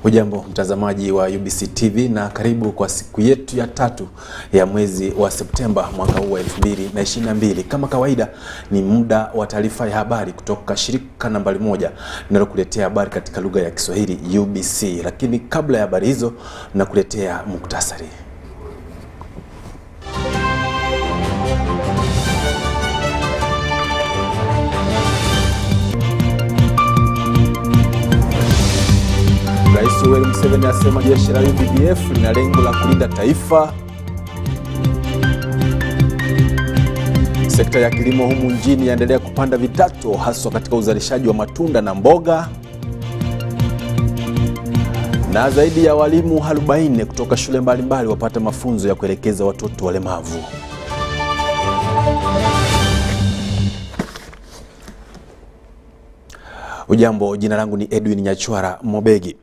Hujambo mtazamaji wa UBC TV na karibu kwa siku yetu ya tatu ya mwezi wa Septemba mwaka huu wa 2022. Kama kawaida ni muda wa taarifa ya habari kutoka shirika nambari 1 linalokuletea habari katika lugha ya Kiswahili UBC. Lakini kabla ya habari hizo nakuletea muktasari. Rais Edwin Nyachwara asema jeshi la UBDF lina lengo la kulinda taifa. Sekta ya kilimo humu nchini yaendelea kupanda vidato haswa katika uzalishaji wa matunda na mboga. Na zaidi ya walimu 40 kutoka shule mbalimbali wapata mafunzo ya kuelekeza watoto walemavu. Ujambo, jina langu ni Edwin Nyachwara Mobegi.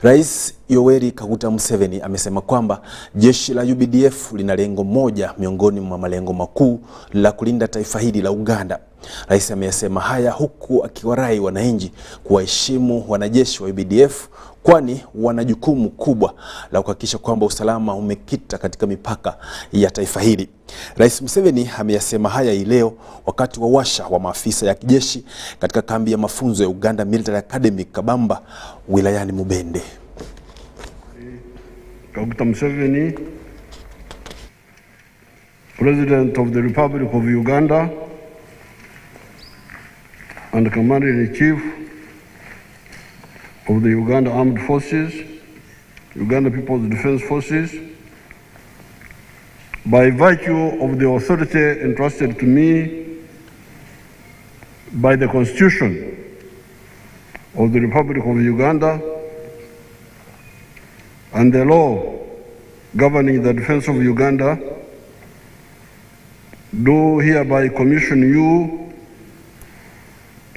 Rais Yoweri Kaguta Museveni amesema kwamba jeshi la UBDF lina lengo moja miongoni mwa malengo makuu la kulinda taifa hili la Uganda. Rais amesema haya huku akiwarai wananchi kuwaheshimu wanajeshi wa UBDF kwani wana jukumu kubwa la kuhakikisha kwamba usalama umekita katika mipaka ya taifa hili. Rais Museveni ameyasema haya hii leo wakati wa washa wa maafisa ya kijeshi katika kambi ya mafunzo ya Uganda Military Academy Kabamba wilayani Mubende. Dr. Museveni, President of the Republic of Uganda and Commander-in-Chief of the Uganda Armed Forces, Uganda People's Defense Forces, by virtue of the authority entrusted to me by the Constitution of the Republic of Uganda and the law governing the defense of Uganda, do hereby commission you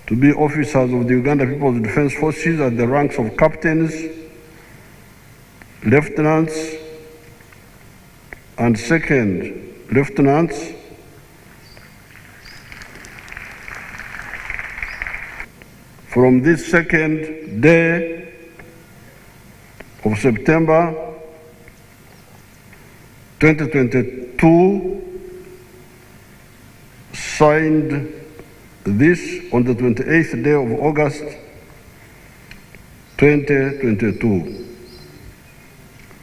to be officers of the Uganda People's Defense Forces at the ranks of captains, lieutenants, and second lieutenants from this second day of September 2022, signed this on the 28th day of August 2022.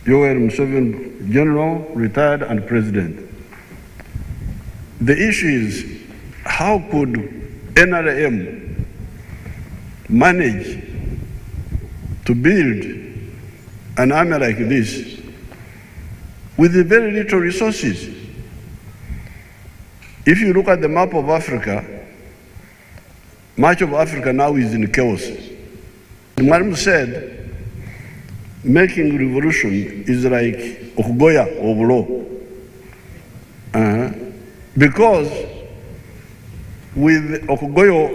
Yoweri Museveni, General, retired and President. The issue is, how could NRM manage to build an army like this with very little resources? If you look at the map of Africa, much of Africa now is in chaos. Mwalimu said, making revolution is like okugoya obulo. Because with okugoyo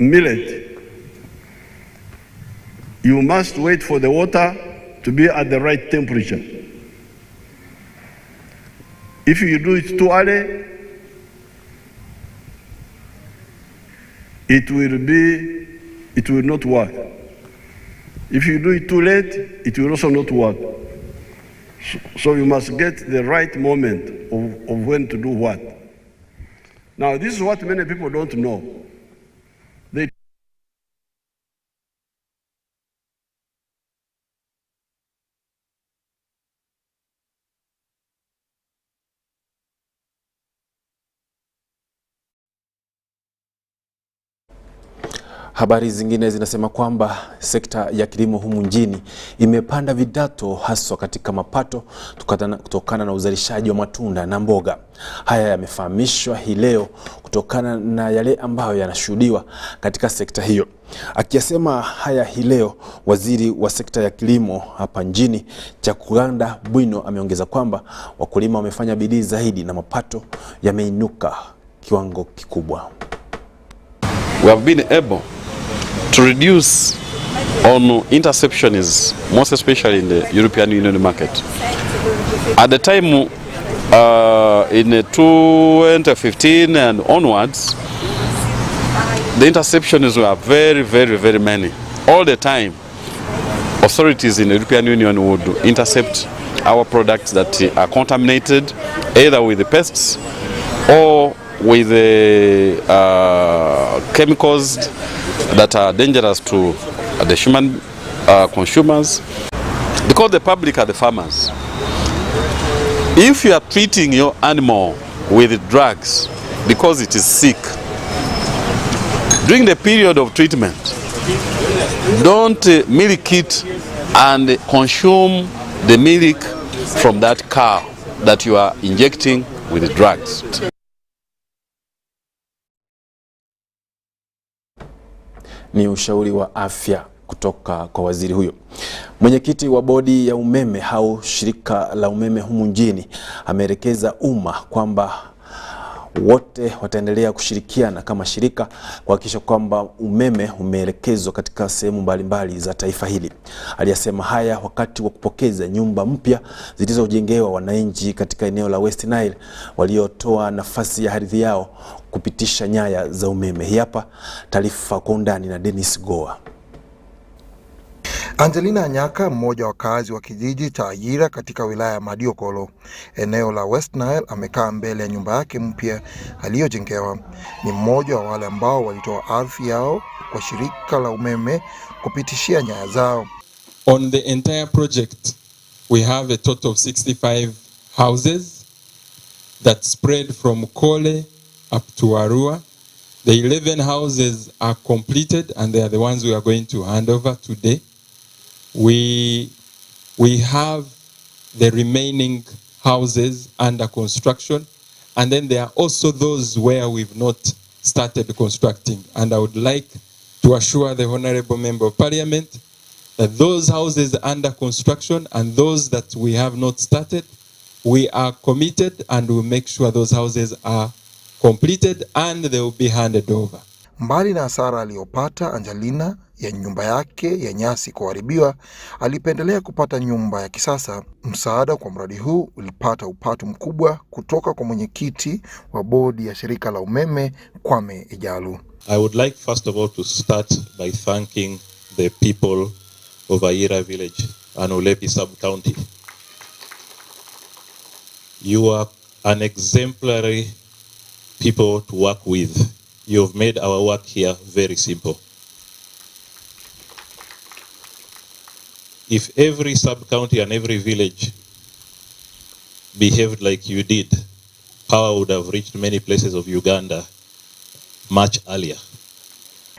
millet, you must wait for the water to be at the right temperature. If you do it too early, it will not work. If you do it too late, it will also not work. So you must get the right moment of when to do what. Now, this is what many people don't know. Habari zingine zinasema kwamba sekta ya kilimo humu nchini imepanda vidato haswa katika mapato kutokana na uzalishaji wa matunda na mboga. Haya yamefahamishwa hii leo kutokana na yale ambayo yanashuhudiwa katika sekta hiyo. Akiyasema haya hii leo, waziri wa sekta ya kilimo hapa nchini Chakuganda Bwino ameongeza kwamba wakulima wamefanya bidii zaidi na mapato yameinuka kiwango kikubwa. We have been able to reduce on interceptions, most especially in the European Union market. At the time in 2015 and onwards, the interceptions were very many all the time. authorities in the European Union would intercept our products that are contaminated either with the pests or with the chemicals that are dangerous to the human consumers, because the public are the farmers. If you are treating your animal with drugs because it is sick, during the period of treatment, don't milk it and consume the milk from that cow that you are injecting with drugs. Ni ushauri wa afya kutoka kwa waziri huyo. Mwenyekiti wa bodi ya umeme au shirika la umeme humu nchini ameelekeza umma kwamba wote wataendelea kushirikiana kama shirika kuhakikisha kwamba umeme umeelekezwa katika sehemu mbalimbali za taifa hili. Aliyasema haya wakati wa kupokeza nyumba mpya zilizojengewa wananchi katika eneo la West Nile waliotoa nafasi ya ardhi yao kupitisha nyaya za umeme. Hii hapa taarifa kwa undani na Dennis Goa. Angelina Nyaka, mmoja wa wakazi wa kijiji cha Ayira katika wilaya ya Madiokolo, eneo la West Nile, amekaa mbele ya nyumba yake mpya aliyojengewa. Ni mmoja wa wale ambao walitoa ardhi yao kwa shirika la umeme kupitishia nyaya zao. On the entire project, we have a total of 65 houses that spread from Kole up to Arua. The 11 houses are completed and they are the ones we are going to hand over today. We have the remaining houses under construction, and then there are also those where we've not started constructing. And I would like to assure the Honorable Member of Parliament that those houses under construction and those that we have not started, we are committed and we'll make sure those houses are completed and they will be handed over. Mbali na hasara aliyopata Angelina ya nyumba yake ya nyasi kuharibiwa, alipendelea kupata nyumba ya kisasa. Msaada kwa mradi huu ulipata upatu mkubwa kutoka kwa mwenyekiti wa bodi ya shirika la umeme Kwame Ejalu. I would like first of all to start by thanking the people of Ayira village and Olepi sub-county. You are an exemplary people to work with. You have made our work here very simple. If every sub-county and every village behaved like you did, power would have reached many places of Uganda much earlier.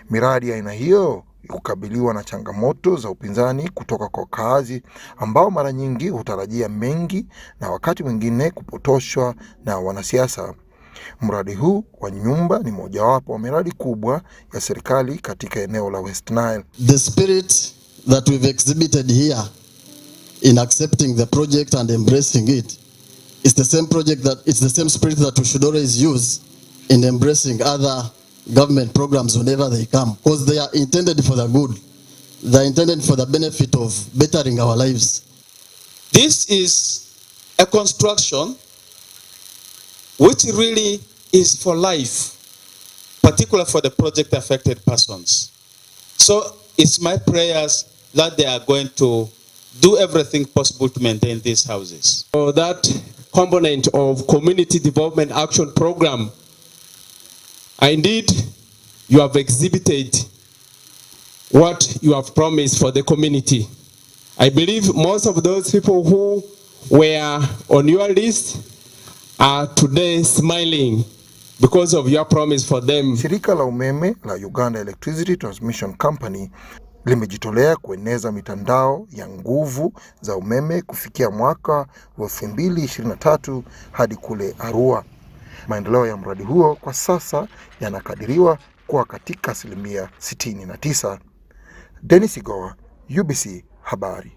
Miradi ya aina hiyo hukabiliwa na changamoto za upinzani kutoka kwa kazi ambao mara nyingi hutarajia mengi na wakati mwingine kupotoshwa na wanasiasa. Mradi huu wa nyumba ni mojawapo wa miradi kubwa ya serikali katika eneo la West Nile. The spirit that we've exhibited here in accepting the project and embracing it is the same spirit that we should always use in embracing other government programs whenever they come, because they are intended for the good. They are intended for the benefit of bettering our lives. This is a construction which really is for life, particularly for the project affected persons. So it's my prayers that they are going to do everything possible to maintain these houses. So that component of community development action program, indeed, you have exhibited what you have promised for the community. I believe most of those people who were on your list are today smiling because of your promise for them. Shirika la umeme la Uganda Electricity Transmission Company limejitolea kueneza mitandao ya nguvu za umeme kufikia mwaka wa 2023 hadi kule Arua. Maendeleo ya mradi huo kwa sasa yanakadiriwa kuwa katika 69%. Dennis Goa, UBC Habari.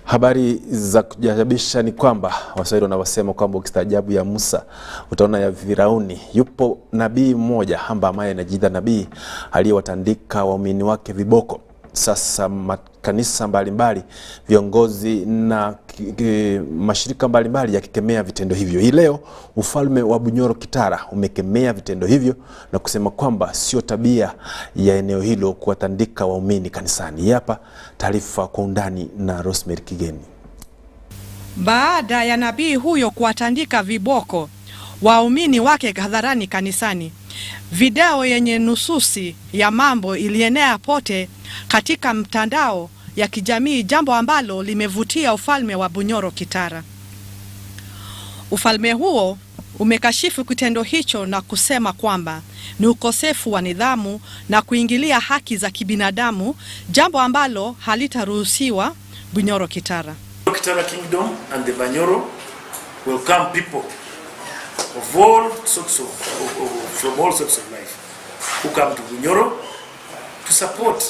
Habari za kujabisha ni kwamba Waswahili wanasema kwamba ukistaajabu ya Musa utaona ya Firauni. Yupo nabii mmoja ambaye anajiita nabii aliyewatandika waumini wake viboko. Sasa makanisa mbalimbali, viongozi na mashirika mbalimbali yakikemea vitendo hivyo. Hii leo ufalme wa Bunyoro Kitara umekemea vitendo hivyo na kusema kwamba sio tabia ya eneo hilo kuwatandika waumini kanisani. Hapa taarifa kwa undani na Rosemary Kigeni. Baada ya nabii huyo kuwatandika viboko waumini wake hadharani kanisani, video yenye nususi ya mambo ilienea pote katika mtandao ya kijamii, jambo ambalo limevutia ufalme wa Bunyoro Kitara. Ufalme huo umekashifu kitendo hicho na kusema kwamba ni ukosefu wa nidhamu na kuingilia haki za kibinadamu, jambo ambalo halitaruhusiwa Bunyoro Kitara. Kitara Kingdom and the Bunyoro welcome people of all sorts from all sorts of life who come to Bunyoro to support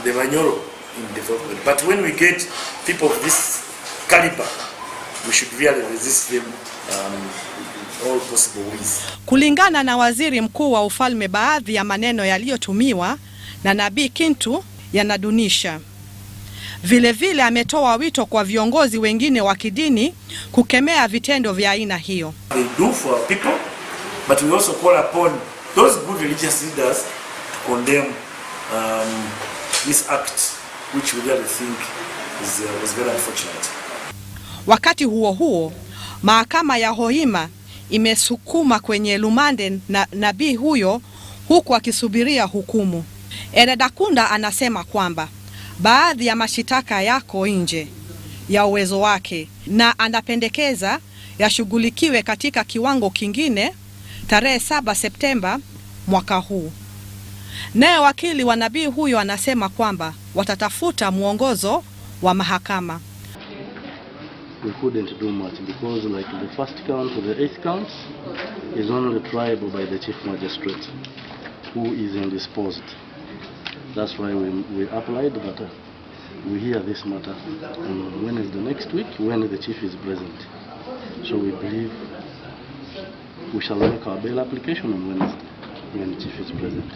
the Bunyoro in development. But when we get people of this caliber, we should really resist them all possible ways. Kulingana na waziri mkuu wa ufalme, baadhi ya maneno yaliyotumiwa na nabii Kintu yanadunisha. Vile vile ametoa wito kwa viongozi wengine wa kidini kukemea vitendo vya aina hiyo. They do for people, but we also call upon those good religious leaders to condemn this act, which we really think was very unfortunate. Wakati huo huo, mahakama ya Hoima imesukuma kwenye lumande na nabii huyo huku akisubiria hukumu. Eredakunda anasema kwamba baadhi ya mashitaka yako nje ya uwezo wake na anapendekeza yashughulikiwe katika kiwango kingine tarehe 7 Septemba mwaka huu. Naye wakili wa nabii huyo anasema kwamba watatafuta mwongozo wa mahakama. We couldn't do much because like the first count to the 8th count is only triable by the chief magistrate who is indisposed. That's why we applied that we hear this matter on Wednesday next week when the chief is present. So we believe we shall make our bail application on Wednesday when the chief is present.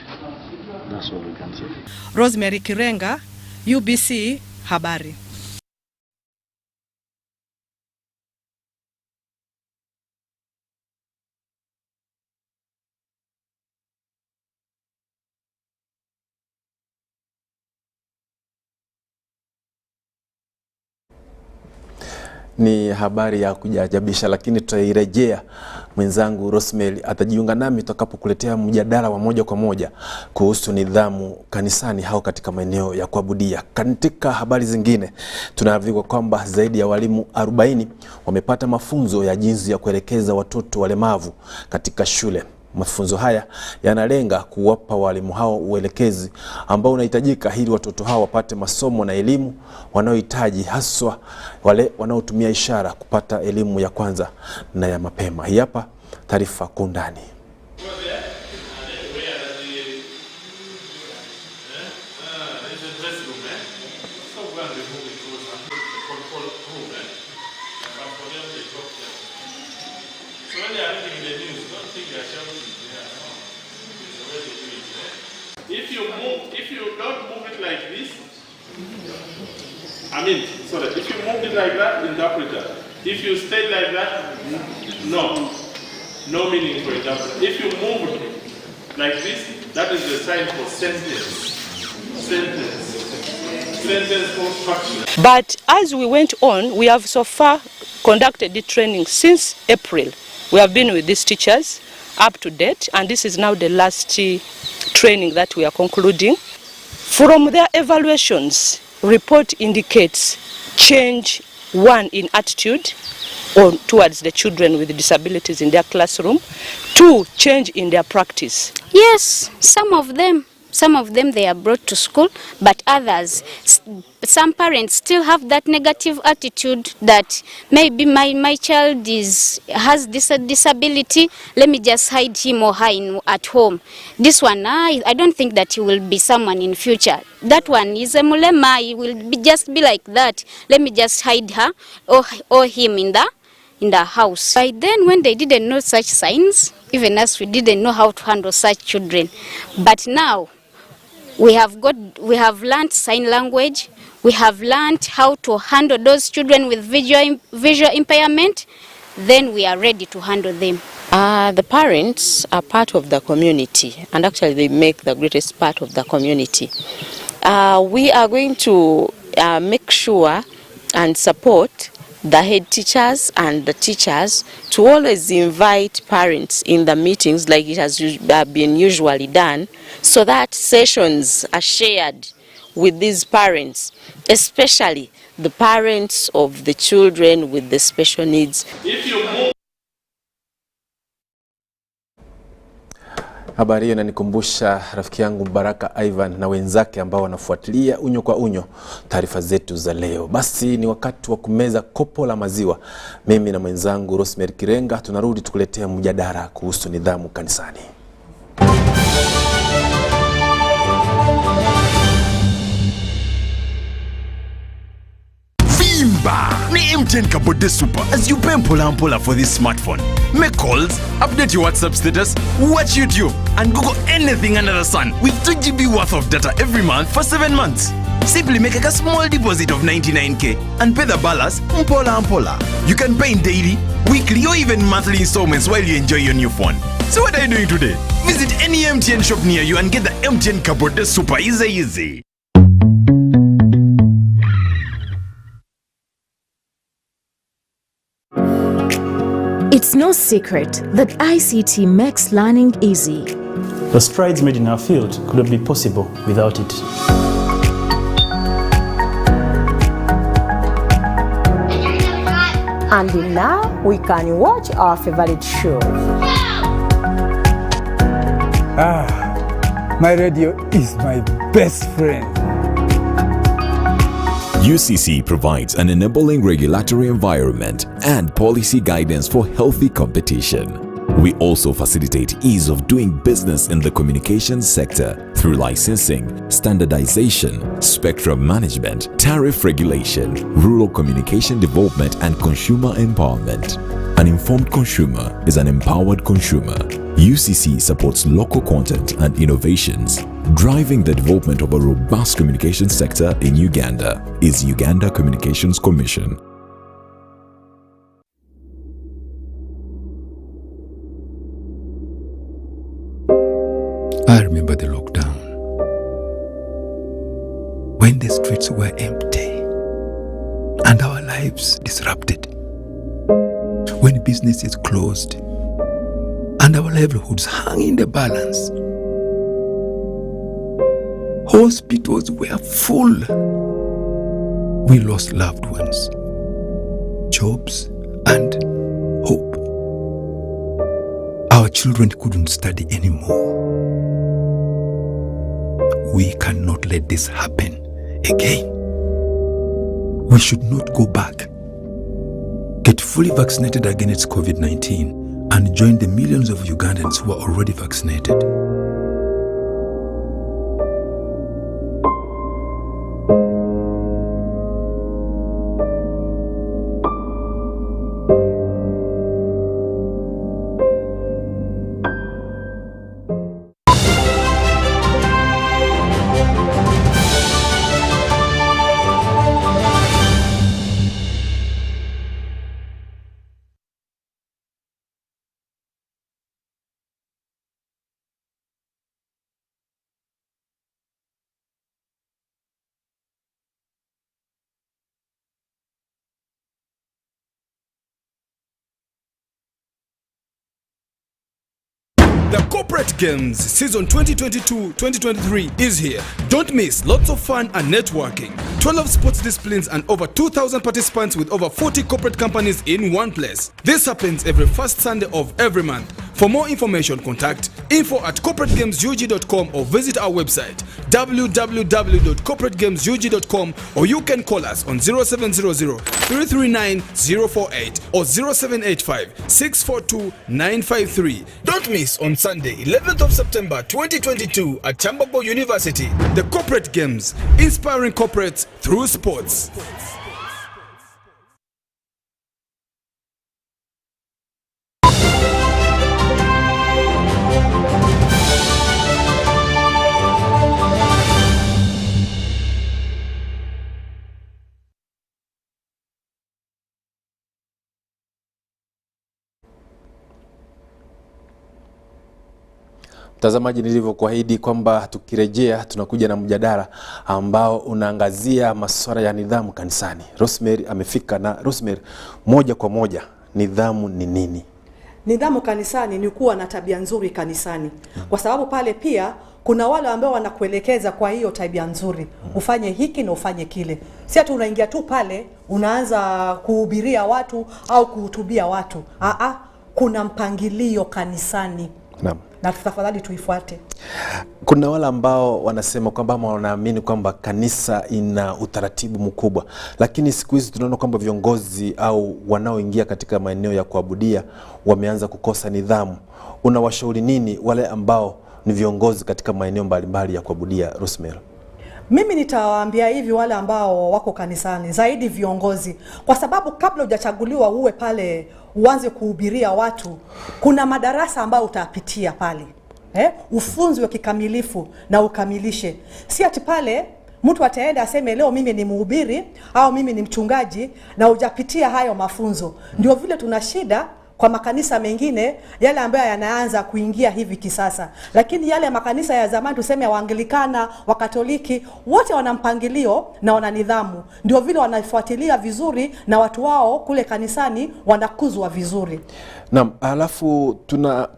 That's all we can say. Rosemary Kirenga, UBC Habari. Ni habari ya kujaajabisha, lakini tutairejea. Mwenzangu Rosemary atajiunga nami tutakapokuletea mjadala wa moja kwa moja kuhusu nidhamu kanisani au katika maeneo ya kuabudia. Katika habari zingine, tunaambiwa kwamba zaidi ya walimu 40 wamepata mafunzo ya jinsi ya kuelekeza watoto walemavu katika shule. Mafunzo haya yanalenga kuwapa walimu hao uelekezi ambao unahitajika ili watoto hao wapate masomo na elimu wanaohitaji, haswa wale wanaotumia ishara kupata elimu ya kwanza na ya mapema. Hii hapa taarifa kwa undani. If you don't move it like this, if you move it like that, interpreter. If you stay like that, no meaning for interpreter. If you move it like this, that is the sign for sentence. Sentence construction. But as we went on, we have so far conducted the training since April. We have been with these teachers up to date, and this is now the last training that we are concluding. From their evaluations, report indicates change, 1, in attitude towards the children with disabilities in their classroom, 2, change in their practice. Yes, some of them they are brought to school, but others, some parents still have that negative attitude that maybe my child has this disability, let me just hide him or her at home. This one, I don't think that he will be someone in future. That one is a mulema, he will just be like that. Let me just hide her or him in the house. By then, when they didn't know such signs, even as we didn't know how to handle such children. But now, We have learned sign language. We have learned how to handle those children with visual impairment. Then we are ready to handle them. The parents are part of the community, and actually they make the greatest part of the community. We are going to make sure and support the head teachers and the teachers to always invite parents in the meetings like it has been usually done, so that sessions are shared with these parents, especially the parents of the children with the special needs. Habari hiyo inanikumbusha rafiki yangu Baraka Ivan na wenzake ambao wanafuatilia unyo kwa unyo taarifa zetu za leo. Basi ni wakati wa kumeza kopo la maziwa. Mimi na mwenzangu Rosemary Kirenga tunarudi tukuletea mjadala kuhusu nidhamu kanisani. Ni MTN Kabode Super as you pay mpola for this smartphone. Make calls, update your WhatsApp status, watch YouTube, and Google anything under the sun with 2 GB worth of data every month for 7 months. Simply make a small deposit of 99k and pay the balance mpola. You can pay in daily, weekly, or even monthly installments while you enjoy your new phone. So what are you doing today? Visit any MTN shop near you and get the MTN Kabode Super easy. It's no secret that ICT makes learning easy. The strides made in our field couldn't be possible without it. And now we can watch our favorite shows. My radio is my best friend. UCC provides an enabling regulatory environment and policy guidance for healthy competition. We also facilitate ease of doing business in the communications sector through licensing, standardization, spectrum management, tariff regulation, rural communication development, and consumer empowerment. An informed consumer is an empowered consumer. UCC supports local content and innovations. Driving the development of a robust communication sector in Uganda is Uganda Communications Commission. I remember the lockdown, when the streets were empty and our lives disrupted, when businesses closed and our livelihoods hung in the balance. Hospitals were full. We lost loved ones, jobs, and hope. Our children couldn't study anymore. We cannot let this happen again. We should not go back. Get fully vaccinated against COVID-19 and join the millions of Ugandans who are already vaccinated. The Corporate Games Season 2022-2023 is here. Don't miss lots of fun and networking. 12 sports disciplines and over 2,000 participants with over 40 corporate companies in one place. This happens every first Sunday of every month. For more information, contact info@corporategamesug.com or visit our website www.corporategamesug.com, or you can call us on 0700 339 048 or 0785 642 953. Don't miss on Sunday, 11th of September 2022 at Chambogo University. The Corporate Games, inspiring corporates through sports. Mtazamaji, nilivyokuahidi kwamba tukirejea tunakuja na mjadala ambao unaangazia masuala ya nidhamu kanisani. Rosemary amefika, na Rosemary, moja kwa moja, nidhamu ni nini? Nidhamu kanisani ni kuwa na tabia nzuri kanisani. Kwa sababu pale pia kuna wale ambao wanakuelekeza kwa hiyo tabia nzuri. Ufanye hiki na ufanye kile. Si ati unaingia tu pale unaanza kuhubiria watu au kuhutubia watu. Kuna mpangilio kanisani. Naam. Na tafadhali tuifuate. Kuna wale ambao wanasema kwamba wanaamini kwamba kanisa ina utaratibu mkubwa, lakini siku hizi tunaona kwamba viongozi au wanaoingia katika maeneo ya kuabudia wameanza kukosa nidhamu. Unawashauri nini wale ambao ni viongozi katika maeneo mbalimbali ya kuabudia, Rosemary? Mimi nitawaambia hivi wale ambao wako kanisani, zaidi viongozi, kwa sababu kabla hujachaguliwa uwe pale uanze kuhubiria watu, kuna madarasa ambayo utapitia pale. Ufunzwe kikamilifu na ukamilishe. Si ati pale mtu ataenda aseme leo mimi ni mhubiri au mimi ni mchungaji na hujapitia hayo mafunzo. Ndio vile tuna shida kwa makanisa mengine yale ambayo yanaanza kuingia hivi kisasa. Lakini yale makanisa ya zamani, tuseme Waanglikana, Wakatoliki, wote wana mpangilio na wana nidhamu. Ndio vile wanafuatilia vizuri na watu wao kule kanisani wanakuzwa vizuri. Naam, alafu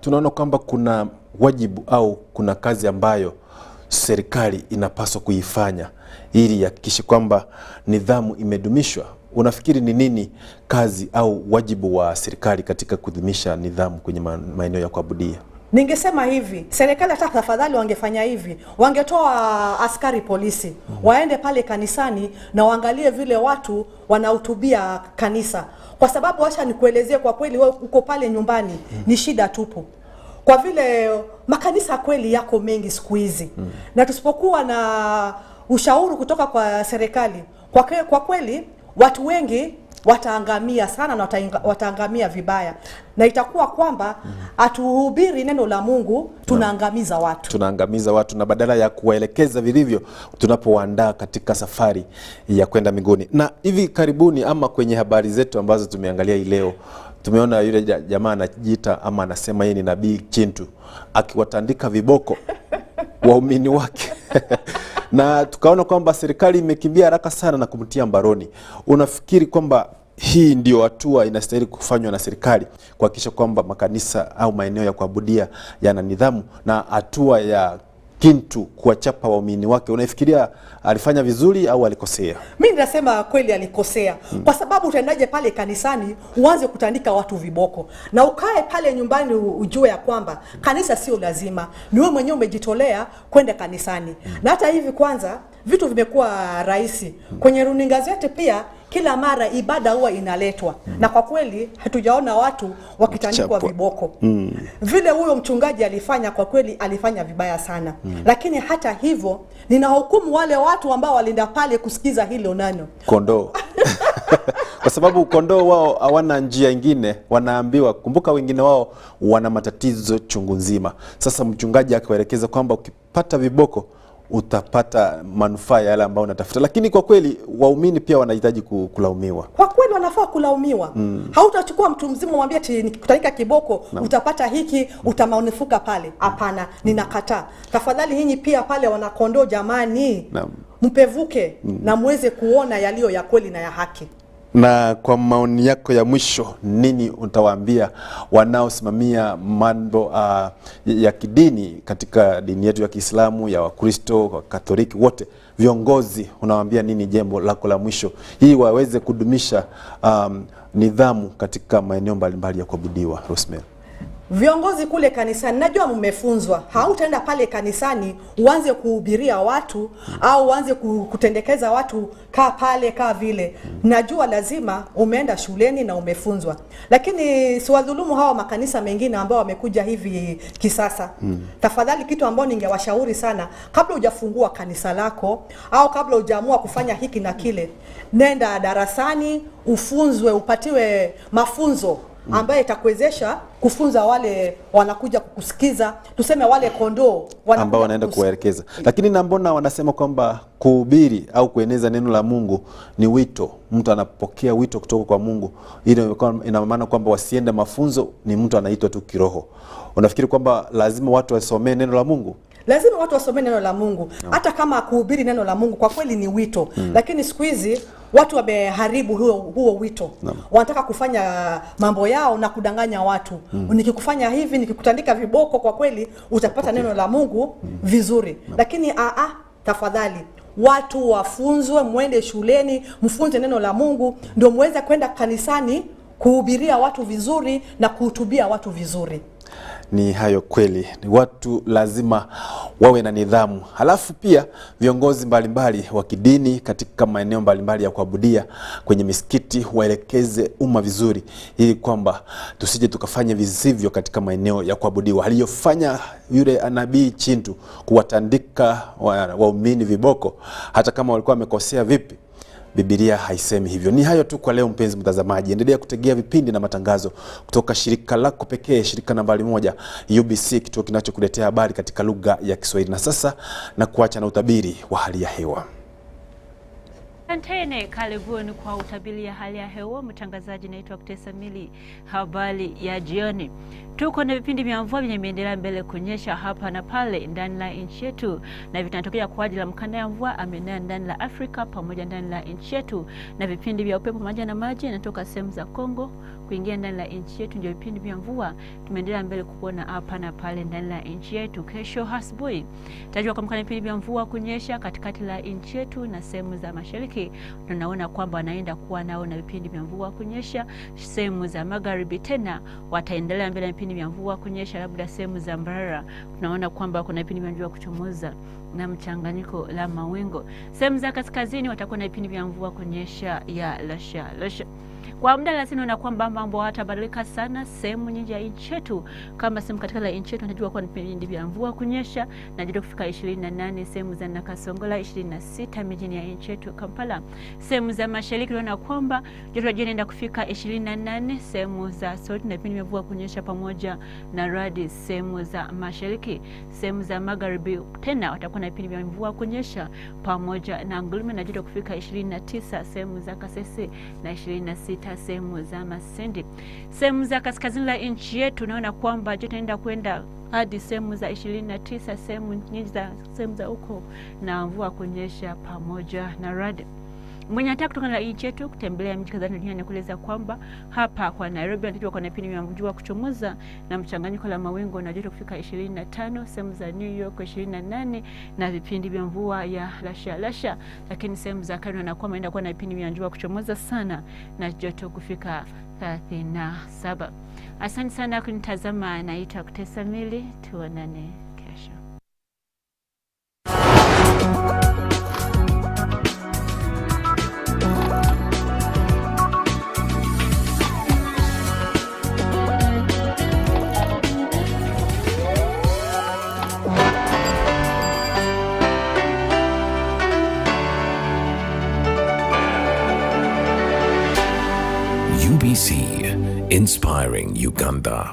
tunaona kwamba kuna wajibu au kuna kazi ambayo serikali inapaswa kuifanya ili yakikishe kwamba nidhamu imedumishwa. Unafikiri ni nini kazi au wajibu wa serikali katika kudumisha nidhamu kwenye maeneo ya kuabudia? Ningesema hivi, serikali hata tafadhali wangefanya hivi, wangetoa askari polisi, waende pale kanisani na waangalie vile watu wanahutubia kanisa. Kwa sababu acha nikuelezee, kwa kweli wewe uko pale nyumbani ni shida tupu. Kwa vile makanisa kweli yako mengi siku hizi. Na tusipokuwa na ushauri kutoka kwa serikali, kwa kweli watu wengi wataangamia sana na wataangamia vibaya. Na itakuwa kwamba atuhubiri neno la Mungu, tunaangamiza watu. Tunaangamiza watu, na badala ya kuwaelekeza vilivyo tunapoandaa katika safari ya kwenda mbinguni. Na hivi karibuni ama kwenye habari zetu ambazo tumeangalia hii leo, tumeona yule jamaa anajiita ama anasema yeye ni nabii Chintu akiwatandika viboko waumini wake. Na tukaona kwamba serikali imekimbia haraka sana na kumtia mbaroni. Unafikiri kwamba hii ndio hatua inastahili kufanywa na serikali kuhakikisha kwamba makanisa au maeneo ya kuabudia yana nidhamu, na hatua ya Chintu kuwachapa waumini wake, unafikiria alifanya vizuri au alikosea? Mimi nasema kweli alikosea. Kwa sababu utaendaje pale kanisani uanze kutandika watu viboko, na ukae pale nyumbani ujue ya kwamba kanisa sio lazima, ni wewe mwenyewe umejitolea kwenda kanisani. Na hata hivi kwanza vitu vimekuwa rahisi. Kwenye runinga zetu pia kila mara ibada huwa inaletwa. Na kwa kweli hatujaona watu wakitandikwa viboko. Vile huyo mchungaji alifanya, kwa kweli alifanya vibaya sana. Lakini hata hivyo ninahukumu wale watu ambao walinda pale kusikiza hilo neno. Kondoo. Kwa sababu kondoo wao hawana njia nyingine, wanaambiwa. Kumbuka wengine wao wana matatizo chungu nzima. Sasa mchungaji akawaelekeza kwamba ukipata viboko utapata manufaa yale ambayo unatafuta. Lakini kwa kweli waumini pia wanahitaji kulaumiwa. Kwa kweli wanafaa kulaumiwa. Hautachukua mtu mzima mwambie ati nikutanika kiboko utapata hiki, utamaunifuka pale. Hapana, ninakataa. Tafadhali nyinyi pia pale wanakondoo jamani, mpevuke na muweze kuona yaliyo ya kweli na ya haki. Na kwa maoni yako ya mwisho, nini utawaambia wanaosimamia mambo ya kidini katika dini yetu ya Kiislamu, ya Wakristo, wa Katoliki, wote viongozi, unawaambia nini jambo lako la mwisho ili waweze kudumisha nidhamu katika maeneo mbalimbali ya kuabudiwa, Rosemary? Viongozi kule kanisani, najua mmefunzwa. Hautaenda pale kanisani uanze kuhubiria watu au uanze kutendekeza watu kaa pale kaa vile. Najua lazima umeenda shuleni na umefunzwa. Lakini siwadhulumu hawa makanisa mengine ambao wamekuja hivi kisasa. Tafadhali kitu ambao ningewashauri sana, kabla hujafungua kanisa lako au kabla hujaamua kufanya hiki na kile, nenda darasani, ufunzwe, upatiwe mafunzo ambaye itakuwezesha kufunza wale wanakuja kukusikiza, tuseme wale kondoo ambao wanaenda kuwaelekeza. Lakini na mbona wanasema kwamba kuhubiri au kueneza neno la Mungu ni wito, mtu anapokea wito kutoka kwa Mungu, ile ina maana kwamba wasiende mafunzo, ni mtu anaitwa tu kiroho. Unafikiri kwamba lazima watu wasomee neno la Mungu? Lazima watu wasomee neno la Mungu. Hata kama kuhubiri neno la Mungu kwa kweli ni wito, lakini siku hizi watu wameharibu huo wito. Wanataka kufanya mambo yao na kudanganya watu. Nikikufanya hivi, nikikutandika viboko, kwa kweli utapata neno la Mungu vizuri. Lakini tafadhali watu wafunzwe, muende shuleni, mfunze neno la Mungu, ndio muweze kwenda kanisani kuhubiria watu vizuri na kuhutubia watu vizuri. Ni hayo kweli, ni watu lazima wawe na nidhamu. Halafu pia viongozi mbalimbali wa kidini katika maeneo mbalimbali ya kuabudia kwenye misikiti waelekeze umma vizuri, ili kwamba tusije tukafanya visivyo katika maeneo ya kuabudiwa. Aliyofanya yule nabii Chintu, kuwatandika waumini viboko, hata kama walikuwa wamekosea vipi, Biblia haisemi hivyo. Ni hayo tu kwa leo, mpenzi mtazamaji. Endelea kutegea vipindi na matangazo kutoka shirika lako pekee, shirika nambari 1 UBC, kituo kinachokuletea habari katika lugha ya Kiswahili. Na sasa na kuacha na utabiri wa hali ya hewa. Asanteni, karibuni kwa utabiri ya hali ya hewa. Mtangazaji naitwa Kutesa Mili. Habari ya jioni. Tuko na vipindi vya mvua vinaendelea mbele kunyesha hapa na pale ndani la nchi yetu, na vinatokea kwa ajili ya mkanda ya mvua amenea ndani la Afrika pamoja ndani la nchi yetu, na vipindi vya upepo pamoja na maji yanatoka sehemu za Kongo kuingia ndani la nchi yetu. Ndio vipindi vya mvua tumeendelea mbele kuona hapa na pale ndani la nchi yetu. Kesho asubuhi tajua kama kuna vipindi vya mvua kunyesha katikati la nchi yetu na sehemu za mashariki. Tunaona kwamba wanaenda kuwa nao na vipindi vya mvua kunyesha. Sehemu za magharibi tena wataendelea mbele na vipindi vya mvua kunyesha. Labda sehemu za Mbarara tunaona kwamba kuna vipindi vya mvua kuchomoza na mchanganyiko la mawingu. Sehemu za kaskazini watakuwa na vipindi vya mvua kunyesha ya lasha. Kwa muda lazima na kwamba mambo hatabadilika sana sehemu nyingi ya nchi yetu. Kama sehemu katika la nchi yetu tunajua kwa vipindi vya mvua kunyesha na joto kufika 28, sehemu za Nakasongola 26 mijini ya nchi yetu Kampala. Sehemu za mashariki tunaona kwamba joto linaenda kufika 28, sehemu za Soweto na vipindi vya mvua kunyesha pamoja na radi sehemu za mashariki. Sehemu za magharibi tena watakuwa na vipindi vya mvua kunyesha pamoja na Ngulume na joto kufika 29, sehemu za Kasese na 26 sehemu za Masindi. Sehemu za kaskazini la nchi yetu tunaona kwamba joto linaenda kwenda hadi sehemu za 29, sehemu nyingi za sehemu za huko na mvua kunyesha pamoja na radi. Mwenye anataka kutoka na nchi yetu kutembelea miji kadhaa duniani kueleza kwamba hapa kwa Nairobi anataka kwa vipindi vya mvua kuchomoza na mchanganyiko la mawingu na joto kufika 25, sehemu za New York 28 na vipindi vya mvua ya lasha. Lakini sehemu za Kenya na kwamba inaenda kuwa na vipindi vya mvua kuchomoza sana na joto kufika 37. Asante sana kunitazama, naitwa Kutesa Mili. Tuonane kesho. UBC, inspiring Uganda.